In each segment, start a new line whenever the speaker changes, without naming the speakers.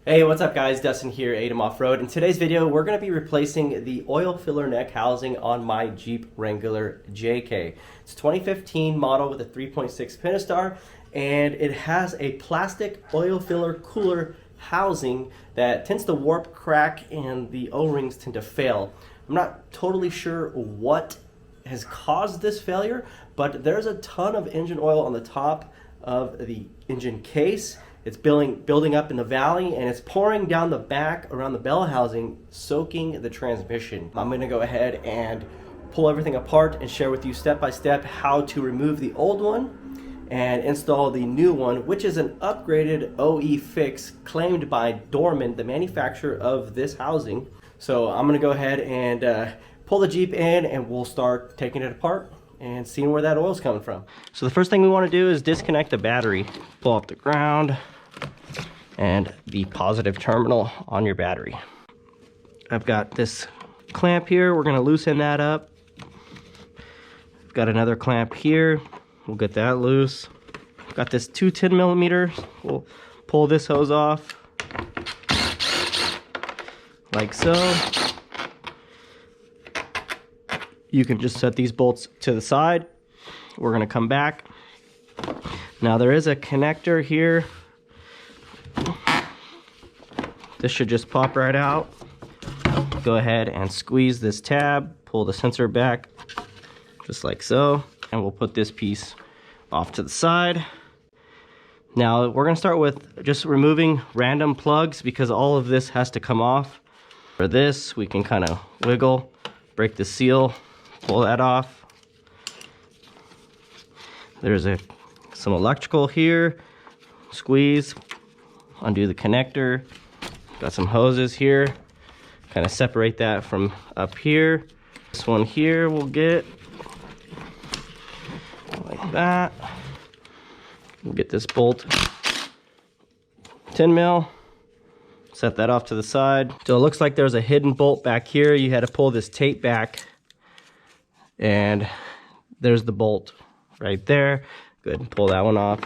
Hey, what's up guys? Dustin here, ATEM Off-Road. In today's video, we're going to be replacing the oil filler neck housing on my Jeep Wrangler JK. It's a 2015 model with a 3.6 Pentastar, and it has a plastic oil filler cooler housing that tends to warp, crack, and the O-rings tend to fail. I'm not totally sure what has caused this failure, but there's a ton of engine oil on the top of the engine case. It's building up in the valley, and it's pouring down the back around the bell housing, soaking the transmission. I'm going to go ahead and pull everything apart and share with you step by step how to remove the old one and install the new one, which is an upgraded OE fix claimed by Doorman, the manufacturer of this housing. So I'm going to go ahead and pull the Jeep in, and we'll start taking it apart and seeing where that oil's coming from. So the first thing we want to do is disconnect the battery. Pull off the ground and the positive terminal on your battery. I've got this clamp here. We're going to loosen that up. I've got another clamp here. We'll get that loose. Got this 10 millimeters. We'll pull this hose off like so. You can just set these bolts to the side. We're going to come back. Now there is a connector here. This should just pop right out. Go ahead and squeeze this tab, pull the sensor back just like so, and we'll put this piece off to the side. Now we're going to start with just removing random plugs because all of this has to come off. For this, we can kind of wiggle, break the seal, pull that off. There's some electrical here. Squeeze, undo the connector. Got some hoses here. Kind of separate that from up here. This one here we'll get like that. We'll get this bolt 10 mil. Set that off to the side. So it looks like there's a hidden bolt back here. You had to pull this tape back, and there's the bolt right there. Go ahead and pull that one off.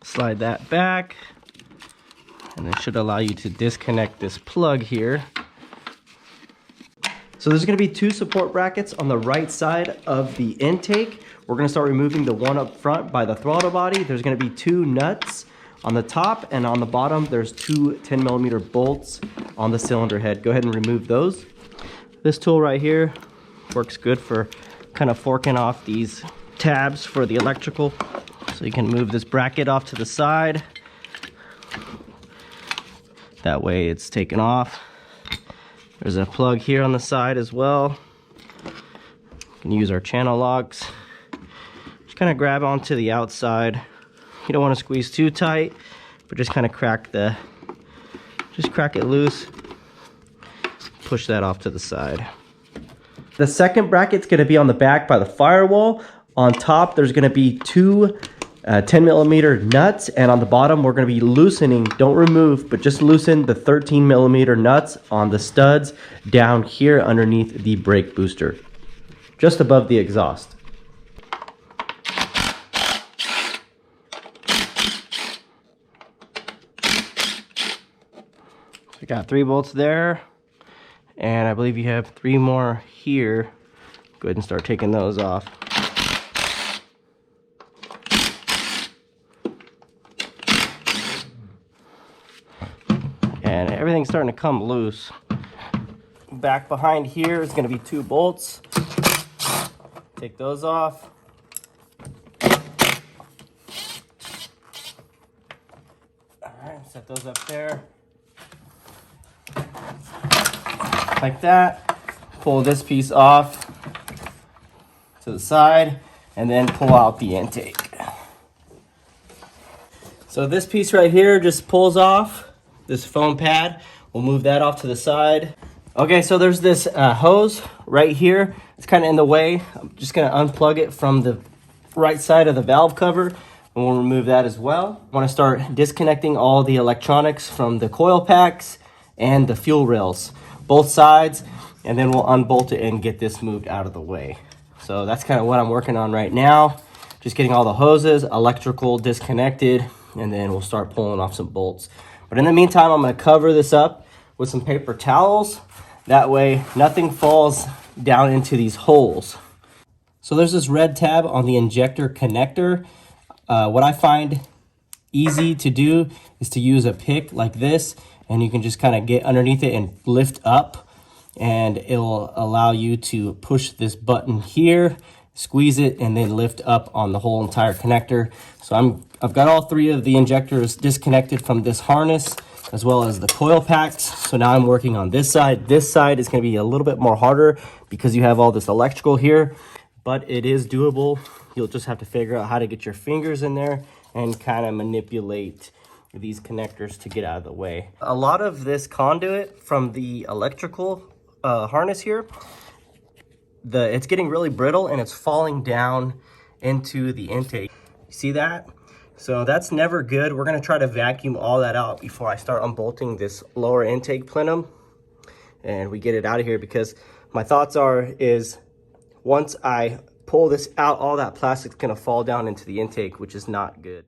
Slide that back, and it should allow you to disconnect this plug here. So there's going to be two support brackets on the right side of the intake. We're going to start removing the one up front by the throttle body. There's going to be two nuts on the top, and on the bottom there's two 10 millimeter bolts on the cylinder head. Go ahead and remove those. This tool right here works good for kind of forking off these tabs for the electrical. So you can move this bracket off to the side. That way it's taken off. There's a plug here on the side as well. You can use our channel locks. Just kind of grab onto the outside. You don't want to squeeze too tight, but just kind of crack it loose. Push that off to the side. The second bracket's going to be on the back by the firewall. On top, there's going to be two 10 millimeter nuts, and on the bottom we're going to be loosening, don't remove, but just loosen the 13 millimeter nuts on the studs down here underneath the brake booster, just above the exhaust. So we got 3 bolts there, and I believe you have 3 more here. Go ahead and start taking those off. And everything's starting to come loose. Back behind here is going to be 2 bolts. Take those off. Alright, set those up there. Like that. Pull this piece off to the side, and then pull out the intake. So this piece right here just pulls off. This foam pad, we'll move that off to the side. Okay, so there's this hose right here. It's kind of in the way. I'm just gonna unplug it from the right side of the valve cover. and we'll remove that as well. I want to start disconnecting all the electronics from the coil packs and the fuel rails, both sides, and then we'll unbolt it and get this moved out of the way. So that's kind of what I'm working on right now. Just getting all the hoses, electrical disconnected, and then we'll start pulling off some bolts. But in the meantime, I'm going to cover this up with some paper towels. That way nothing falls down into these holes. So there's this red tab on the injector connector. What I find easy to do is to use a pick like this, and you can just kind of get underneath it and lift up, and it'll allow you to push this button here, squeeze it, and then lift up on the whole entire connector. So I've got all three of the injectors disconnected from this harness, as well as the coil packs. So now I'm working on this side. This side is going to be a little bit more harder because you have all this electrical here, but it is doable. You'll just have to figure out how to get your fingers in there and kind of manipulate these connectors to get out of the way. A lot of this conduit from the electrical harness here, it's getting really brittle and it's falling down into the intake. You see that? So that's never good. We're going to try to vacuum all that out before I start unbolting this lower intake plenum and we get it out of here, because my thoughts is once I pull this out, all that plastic's going to fall down into the intake, which is not good.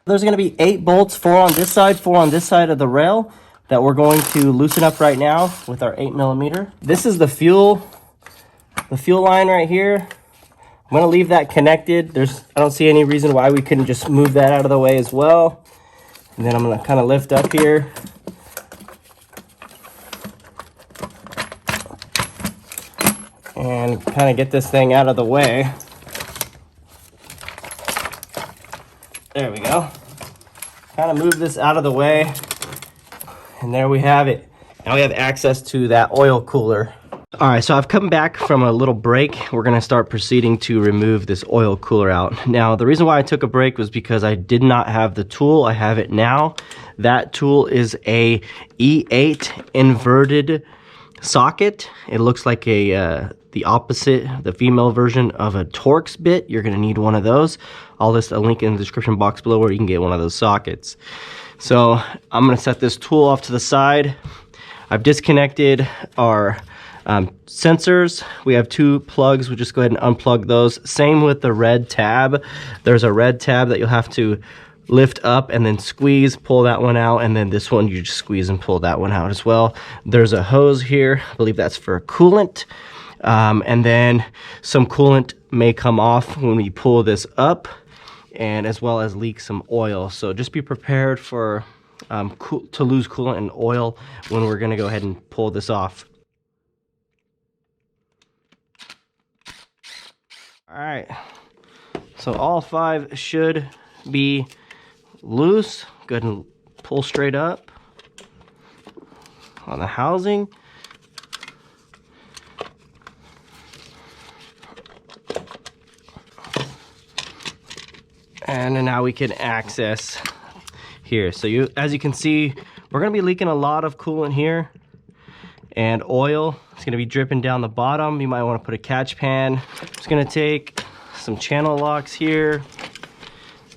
There's going to be 8 bolts, 4 on this side, 4 on this side of the rail, that we're going to loosen up right now with our 8mm. This is the fuel line right here. I'm going to leave that connected. I don't see any reason why we couldn't just move that out of the way as well. And then I'm going to kind of lift up here. And kind of get this thing out of the way. There we go. Kind of move this out of the way. And there we have it. Now we have access to that oil cooler. All right, so I've come back from a little break. We're gonna start proceeding to remove this oil cooler out. Now, the reason why I took a break was because I did not have the tool. I have it now. That tool is a E8 inverted socket. It looks like the opposite, the female version of a Torx bit. You're gonna need one of those. I'll list a link in the description box below where you can get one of those sockets. So I'm gonna set this tool off to the side. I've disconnected our sensors. We have 2 plugs. We'll just go ahead and unplug those. Same with the red tab. There's a red tab that you'll have to lift up and then squeeze, pull that one out, and then this one you just squeeze and pull that one out as well. There's a hose here. I believe that's for coolant. And then some coolant may come off when we pull this up, and as well as leak some oil. So just be prepared for to lose coolant and oil when we're going to go ahead and pull this off. All right, so all 5 should be loose. Go ahead and pull straight up on the housing. And then now we can access here. So as you can see, we're gonna be leaking a lot of coolant here and oil. It's gonna be dripping down the bottom. You might wanna put a catch pan. Just gonna take some channel locks here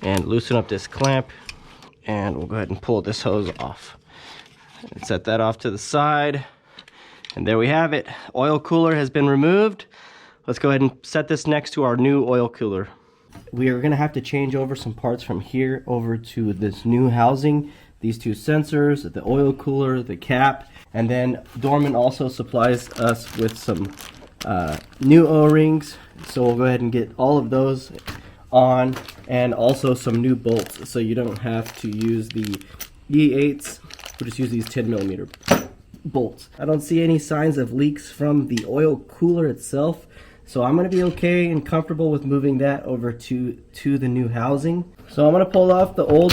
and loosen up this clamp, and we'll go ahead and pull this hose off. And set that off to the side. And there we have it. Oil cooler has been removed. Let's go ahead and set this next to our new oil cooler. We are gonna have to change over some parts from here over to this new housing. These 2 sensors, the oil cooler, the cap, and then Doorman also supplies us with some new O-rings. So we'll go ahead and get all of those on, and also some new bolts, so you don't have to use the E8s. We'll just use these 10mm bolts. I don't see any signs of leaks from the oil cooler itself, so I'm going to be okay and comfortable with moving that over to the new housing. So I'm going to pull off the old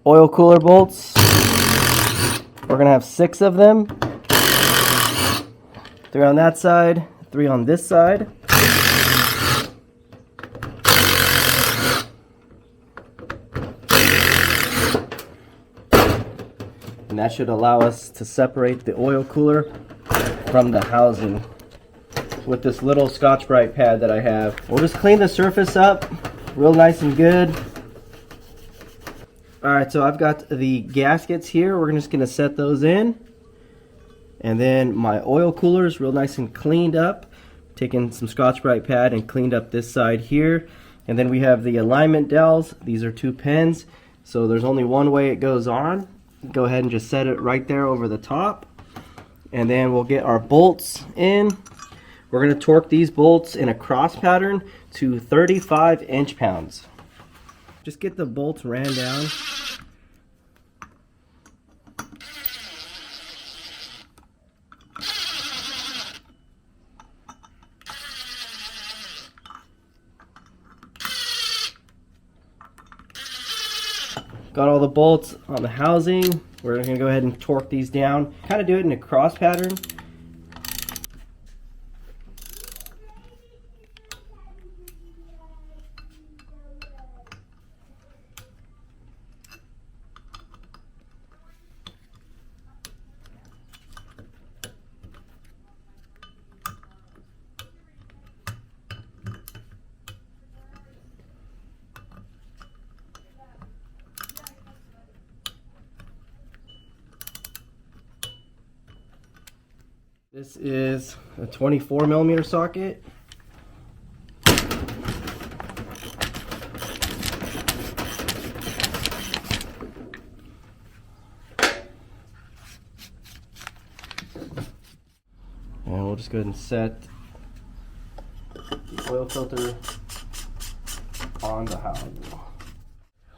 oil cooler bolts. We're going to have 6 of them. 3 on that side, 3 on this side. And that should allow us to separate the oil cooler from the housing with this little Scotch-Brite pad that I have. We'll just clean the surface up real nice and good. Alright, so I've got the gaskets here. We're just going to set those in. And then my oil cooler is real nice and cleaned up. Taking some Scotch-Brite pad and cleaned up this side here. And then we have the alignment dowels. These are 2 pins. So there's only one way it goes on. Go ahead and just set it right there over the top. And then we'll get our bolts in. We're going to torque these bolts in a cross pattern to 35 inch-pounds. Just get the bolts ran down. Got all the bolts on the housing. We're going to go ahead and torque these down. Kind of do it in a cross pattern. This is a 24mm socket. And we'll just go ahead and set the oil filter on the housing.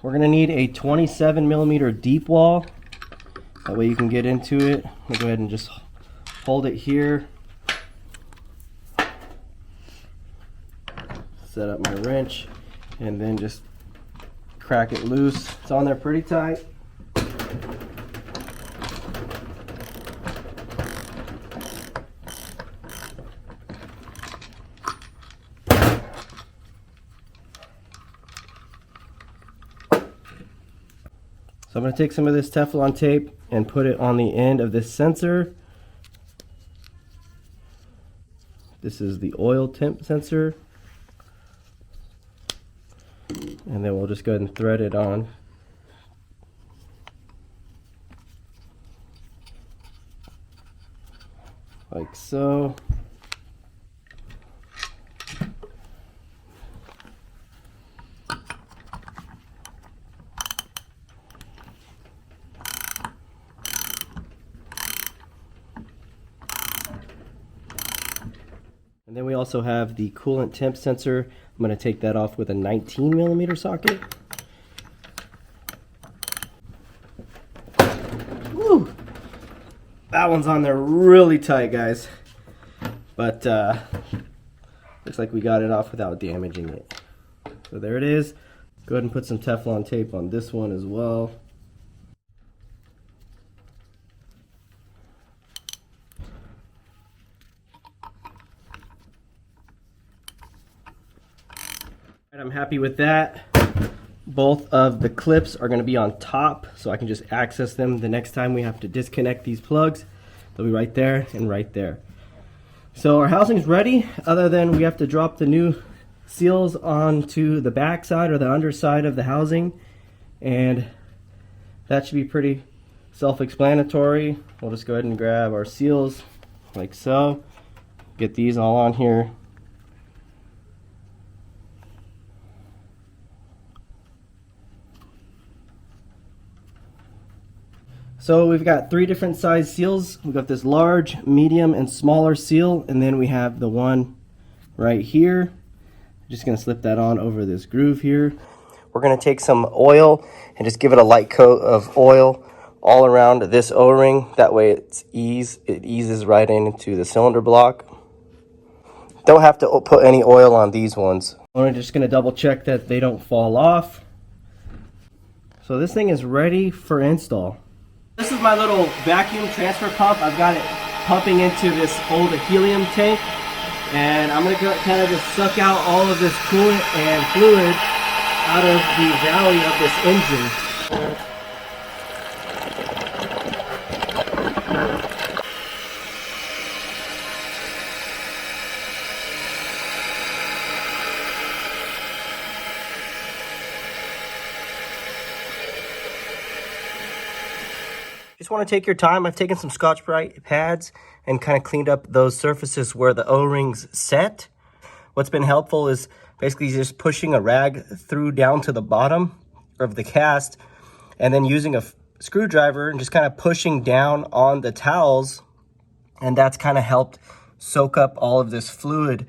We're going to need a 27mm deep wall. That way you can get into it. I'll go ahead and just hold it here. Set up my wrench and then just crack it loose. It's on there pretty tight. So I'm going to take some of this Teflon tape and put it on the end of this sensor. This is the oil temp sensor. And then we'll just go ahead and thread it on. Like so. And then we also have the coolant temp sensor. I'm going to take that off with a 19mm socket. Woo! That one's on there really tight, guys. But looks like we got it off without damaging it. So there it is. Go ahead and put some Teflon tape on this one as well. I'm happy with that. Both of the clips are going to be on top, so I can just access them the next time we have to disconnect these plugs. They'll be right there and right there. So our housing's ready, other than we have to drop the new seals onto the back side or the underside of the housing, and that should be pretty self-explanatory. We'll just go ahead and grab our seals like so. Get these all on here. So we've got 3 different size seals. We've got this large, medium, and smaller seal, and then we have the one right here. Just gonna slip that on over this groove here. We're gonna take some oil and just give it a light coat of oil all around this O-ring. That way it eases right into the cylinder block. Don't have to put any oil on these ones. I'm just gonna double check that they don't fall off. So this thing is ready for install. This is my little vacuum transfer pump. I've got it pumping into this old helium tank, and I'm going to kind of just suck out all of this coolant and fluid out of the valley of this engine. Just want to take your time. I've taken some Scotch-Brite pads and kind of cleaned up those surfaces where the O-rings set. What's been helpful is basically just pushing a rag through down to the bottom of the cast and then using a screwdriver and just kind of pushing down on the towels, and that's kind of helped soak up all of this fluid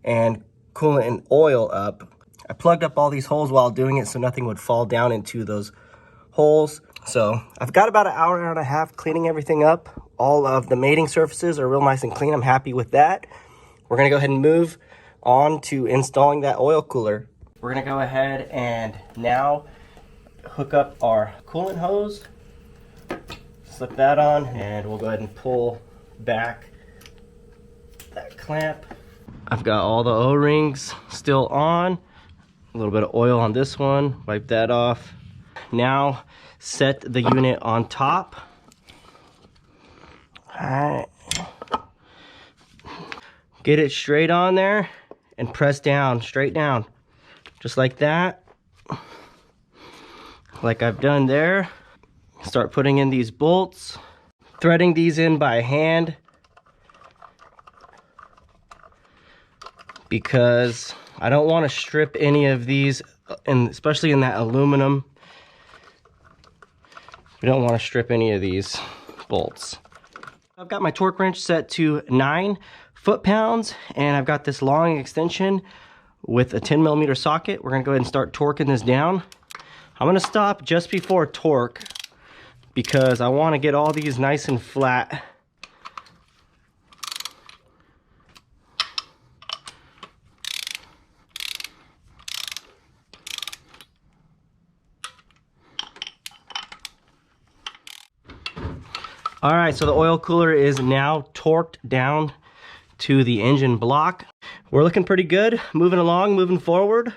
and coolant and oil up. I plugged up all these holes while doing it so nothing would fall down into those holes. So I've got about an hour and a half cleaning everything up. All of the mating surfaces are real nice and clean. I'm happy with that. We're gonna go ahead and move on to installing that oil cooler. We're gonna go ahead and now hook up our coolant hose, slip that on, and we'll go ahead and pull back that clamp. I've got all the O-rings still on, a little bit of oil on this one, wipe that off. Now set the unit on top. All right. Get it straight on there and press down, straight down, just like that. Like I've done there. Start putting in these bolts, threading these in by hand because I don't want to strip any of these, and especially in that aluminum. We don't want to strip any of these bolts. I've got my torque wrench set to 9 foot-pounds, and I've got this long extension with a 10mm socket. We're gonna go ahead and start torquing this down. I'm gonna stop just before torque because I want to get all these nice and flat. All right, so the oil cooler is now torqued down to the engine block. We're looking pretty good, moving along, moving forward.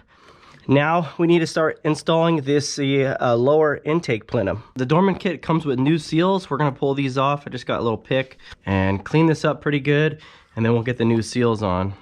Now we need to start installing this lower intake plenum. The Doorman kit comes with new seals. We're gonna pull these off. I just got a little pick and clean this up pretty good, and then we'll get the new seals on.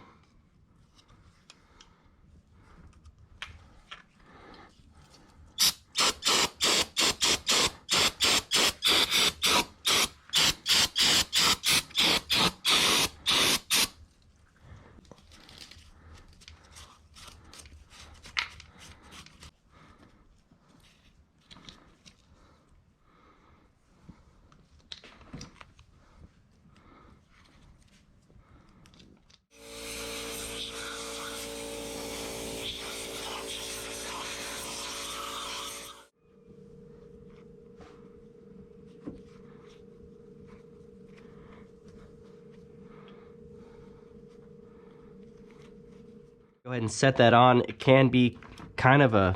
Go ahead and set that on. It can be kind of a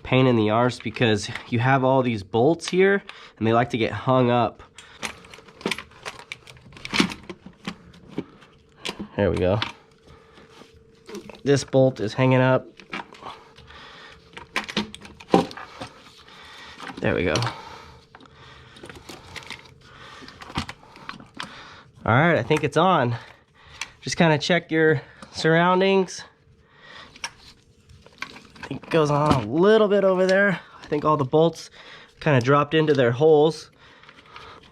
pain in the arse because you have all these bolts here and they like to get hung up. There we go. This bolt is hanging up. There we go. All right, I think it's on. Just kind of check your surroundings. I think it goes on a little bit over there. I think all the bolts kind of dropped into their holes.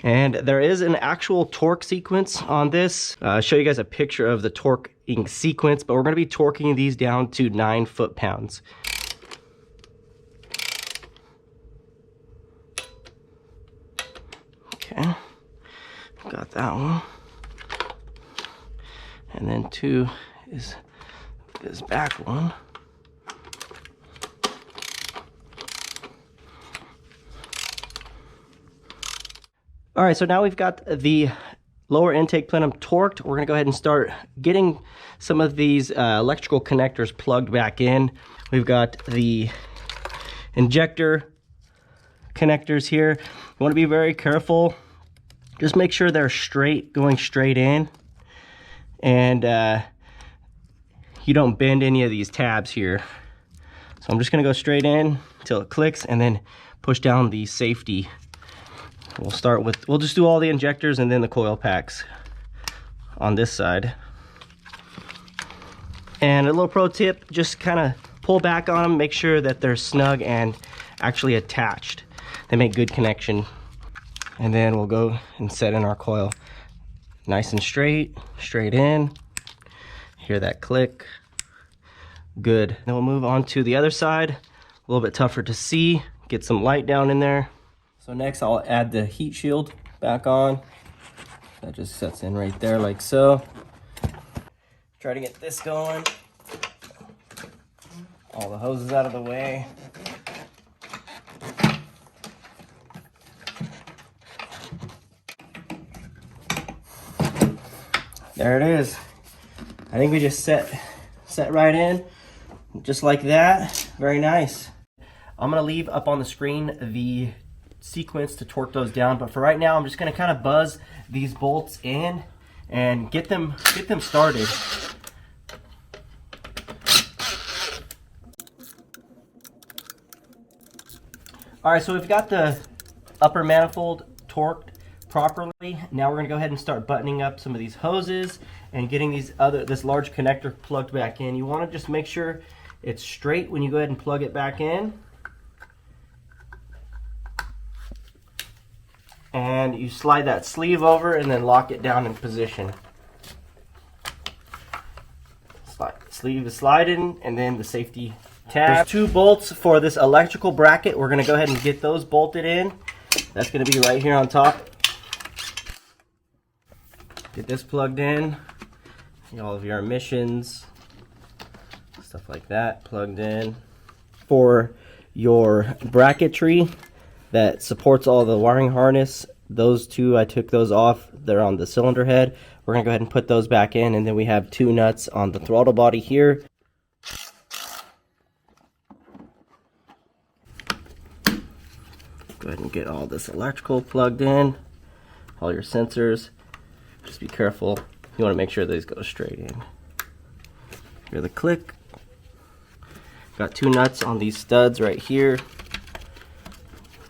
And there is an actual torque sequence on this. I'll show you guys a picture of the torquing sequence, but we're going to be torquing these down to 9 foot-pounds. Okay, got that one. And then 2 is this back one. All right, so now we've got the lower intake plenum torqued. We're gonna go ahead and start getting some of these electrical connectors plugged back in. We've got the injector connectors here. You wanna be very careful. Just make sure they're straight, going straight in. And you don't bend any of these tabs here. So I'm just gonna go straight in until it clicks and then push down the safety. We'll just do all the injectors and then the coil packs on this side. And a little pro tip, just kind of pull back on them, make sure that they're snug and actually attached. They make good connection. And then we'll go and set in our coil. Nice and straight in. Hear that click. Good. Then we'll move on to the other side. A little bit tougher to see. Get some light down in there. So next I'll add the heat shield back on. That just sets in right there like so. Try to get this going. All the hoses out of the way. There it is. I think we just set right in, just like that. Very nice. I'm gonna leave up on the screen the sequence to torque those down, but for right now, I'm just gonna kind of buzz these bolts in and get them started. All right, so we've got the upper manifold torqued properly. Now we're gonna go ahead and start buttoning up some of these hoses and getting this large connector plugged back in. You wanna just make sure it's straight when you go ahead and plug it back in. And you slide that sleeve over and then lock it down in position. Sleeve is sliding, and then the safety tab. There's 2 bolts for this electrical bracket. We're gonna go ahead and get those bolted in. That's gonna be right here on top. Get this plugged in. All of your emissions, stuff like that, plugged in. For your bracketry that supports all the wiring harness, those 2, I took those off. They're on the cylinder head. We're gonna go ahead and put those back in, and then we have 2 nuts on the throttle body here. Go ahead and get all this electrical plugged in, all your sensors. Just be careful. You want to make sure these go straight in. Hear the click. Got 2 nuts on these studs right here.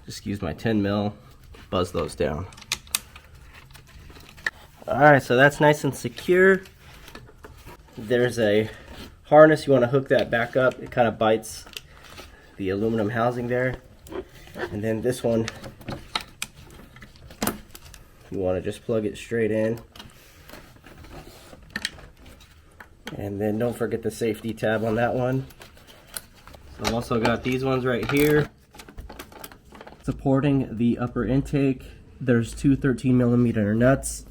Just use my 10 mil, buzz those down. Alright, so that's nice and secure. There's a harness, you want to hook that back up. It kind of bites the aluminum housing there. And then this one, you want to just plug it straight in. And then don't forget the safety tab on that one. So I've also got these ones right here supporting the upper intake. There's 2 13mm nuts.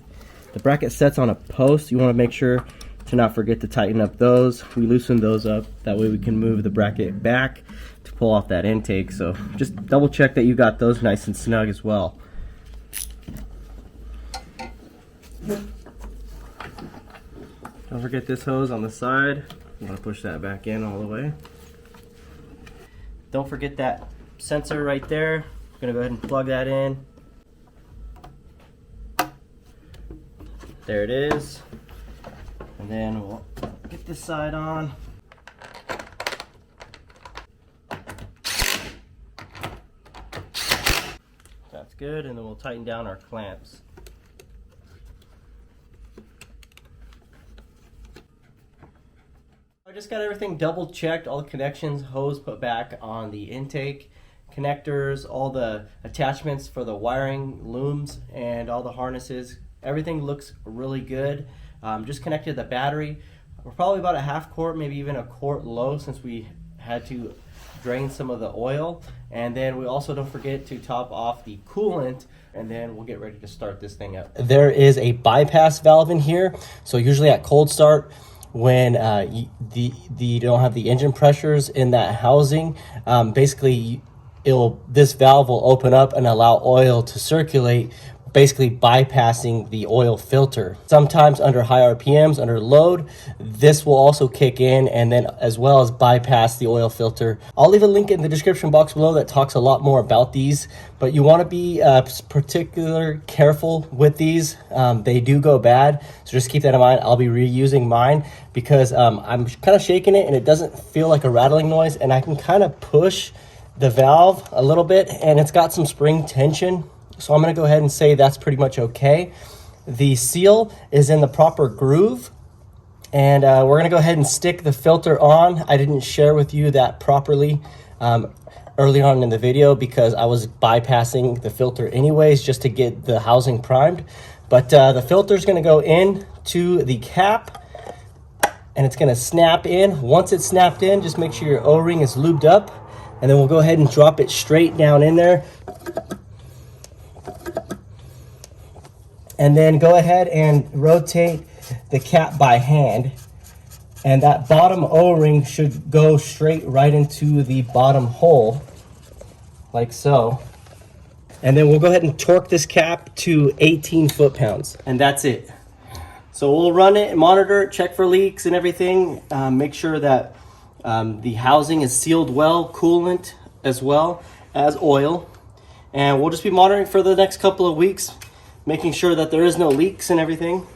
The bracket sets on a post. You want to make sure to not forget to tighten up those. We loosen those up. That way we can move the bracket back to pull off that intake. So just double check that you got those nice and snug as well. Don't forget this hose on the side. You want to push that back in all the way. Don't forget that sensor right there. I'm going to go ahead and plug that in. There it is. And then we'll get this side on. That's good, and then we'll tighten down our clamps. I just got everything double checked, all the connections, hose put back on the intake, connectors, all the attachments for the wiring, looms, and all the harnesses. Everything looks really good. Just connected the battery. We're probably about a half quart, maybe even a quart low, since we had to drain some of the oil. And then we also don't forget to top off the coolant, and then we'll get ready to start this thing up. There is a bypass valve in here. So usually at cold start, when you don't have the engine pressures in that housing, basically this valve will open up and allow oil to circulate, basically bypassing the oil filter. Sometimes under high RPMs, under load, this will also kick in, and then as well as bypass the oil filter. I'll leave a link in the description box below that talks a lot more about these, but you want to be particular careful with these. They do go bad, so just keep that in mind. I'll be reusing mine because I'm kind of shaking it and it doesn't feel like a rattling noise, and I can kind of push the valve a little bit and it's got some spring tension. So I'm going to go ahead and say that's pretty much okay. The seal is in the proper groove, and we're going to go ahead and stick the filter on. I didn't share with you that properly. early on in the video because I was bypassing the filter anyways just to get the housing primed. But the filter is going to go in to the cap and it's going to snap in. Once it's snapped in, just make sure your O-ring is lubed up, and then we'll go ahead and drop it straight down in there. And then go ahead and rotate the cap by hand. And that bottom O-ring should go straight right into the bottom hole, like so. And then we'll go ahead and torque this cap to 18 foot-pounds. And that's it. So we'll run it, monitor it, check for leaks and everything. Make sure that the housing is sealed well, coolant as well as oil. And we'll just be monitoring for the next couple of weeks, making sure that there is no leaks and everything.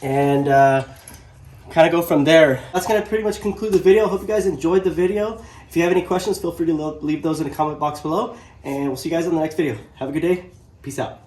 And kind of go from there. That's going to pretty much conclude the video. Hope you guys enjoyed the video. If you have any questions, feel free to leave those in the comment box below. And we'll see you guys in the next video. Have a good day. Peace out.